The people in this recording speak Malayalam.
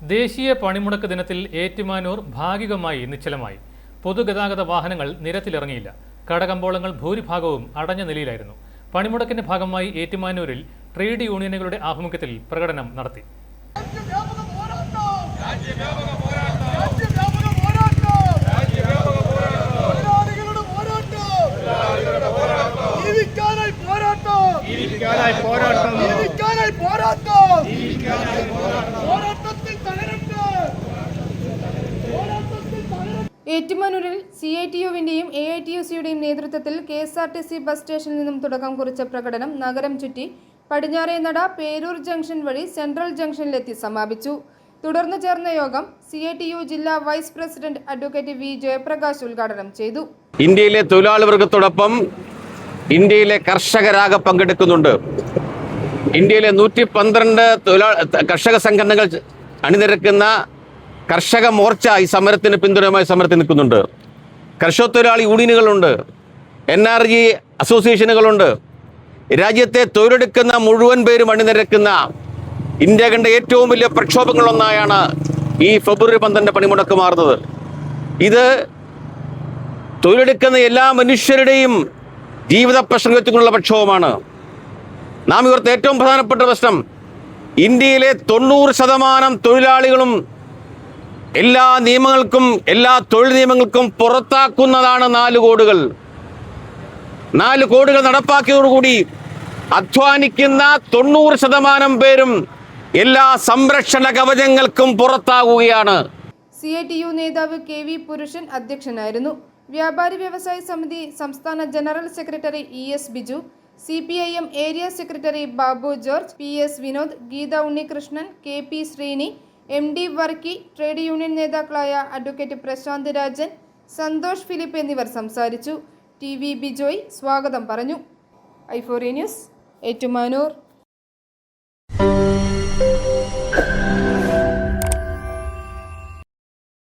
ദേശീയ പണിമുടക്ക് ദിനത്തിൽ ഏറ്റുമാനൂർ ഭാഗികമായി നിശ്ചലമായി. പൊതുഗതാഗത വാഹനങ്ങൾ നിരത്തിലിറങ്ങിയില്ല. കടകമ്പോളങ്ങൾ ഭൂരിഭാഗവും അടഞ്ഞ നിലയിലായിരുന്നു. പണിമുടക്കിന്റെ ഭാഗമായി ഏറ്റുമാനൂരിൽ ട്രേഡ് യൂണിയനുകളുടെ ആഭിമുഖ്യത്തിൽ പ്രകടനം നടത്തി. ഏറ്റുമാനൂരിൽ CITU-വിന്റെയും AITUC-യുടെയും നേതൃത്വത്തിൽ KSRTC ബസ് സ്റ്റേഷനിൽ നിന്നും തുടക്കം കുറിച്ച പ്രകടനം നഗരം ചുറ്റി പടിഞ്ഞാറേനട പേരൂർ ജംഗ്ഷൻ വഴി സെൻട്രൽ ജംഗ്ഷനിലെത്തി സമാപിച്ചു. തുടർന്ന് ചേർന്ന യോഗം CITU ജില്ലാ vice president advocate V. Jayaprakash ഉദ്ഘാടനം ചെയ്തു. ഇന്ത്യയിലെ തൊഴിലാളി വർഗത്തോടൊപ്പം ഇന്ത്യയിലെ കർഷകരാകെ പങ്കെടുക്കുന്നുണ്ട്. ഇന്ത്യയിലെ 112 കർഷക സംഘടനകൾ അണിനിരക്കുന്ന കർഷക മോർച്ച ഈ സമരത്തിന് പിന്തുണയുമായി സമരത്തിൽ നിൽക്കുന്നുണ്ട്. കർഷക തൊഴിലാളി യൂണിയനുകളുണ്ട്, NRG അസോസിയേഷനുകളുണ്ട്. രാജ്യത്തെ തൊഴിലെടുക്കുന്ന മുഴുവൻ പേരും അണിനിരക്കുന്ന ഇന്ത്യ കണ്ട ഏറ്റവും വലിയ പ്രക്ഷോഭങ്ങളൊന്നായാണ് ഈ ഫെബ്രുവരി 12 പണിമുടക്ക് മാറുന്നത്. ഇത് തൊഴിലെടുക്കുന്ന എല്ലാ മനുഷ്യരുടെയും ജീവിത പ്രശ്നങ്ങൾക്കുള്ള പ്രക്ഷോഭമാണ്. നാം ഇവർക്ക് ഏറ്റവും പ്രധാനപ്പെട്ട പ്രശ്നം ഇന്ത്യയിലെ 90% തൊഴിലാളികളും എല്ലാ നിയമങ്ങൾക്കും എല്ലാ തൊഴിൽ നിയമങ്ങൾക്കും പുറത്താക്കുന്നതാണ് 4 കോഡുകൾ. 4 കോഡുകൾ നടപ്പാക്കിയതോടുകൂടി അധ്വാനിക്കുന്ന 90% പേരും എല്ലാ സംരക്ഷണ കവചങ്ങൾക്കും പുറത്താകുകയാണ്. CITU നേതാവ് KV പുരുഷൻ അധ്യക്ഷനായിരുന്നു. വ്യാപാരി വ്യവസായ സമിതി സംസ്ഥാന general secretary ES Biju, CPIM area secretary Babu George, PS Vinod, Geetha Unnikrishnan, KP Sreeni, MD Varkey, trade union നേതാക്കളായ അഡ്വക്കേറ്റ് പ്രശാന്ത് രാജൻ, സന്തോഷ് ഫിലിപ്പ് എന്നിവർ സംസാരിച്ചു. TV ബിജോയ് സ്വാഗതം പറഞ്ഞു. i4A news, Ettumanoor.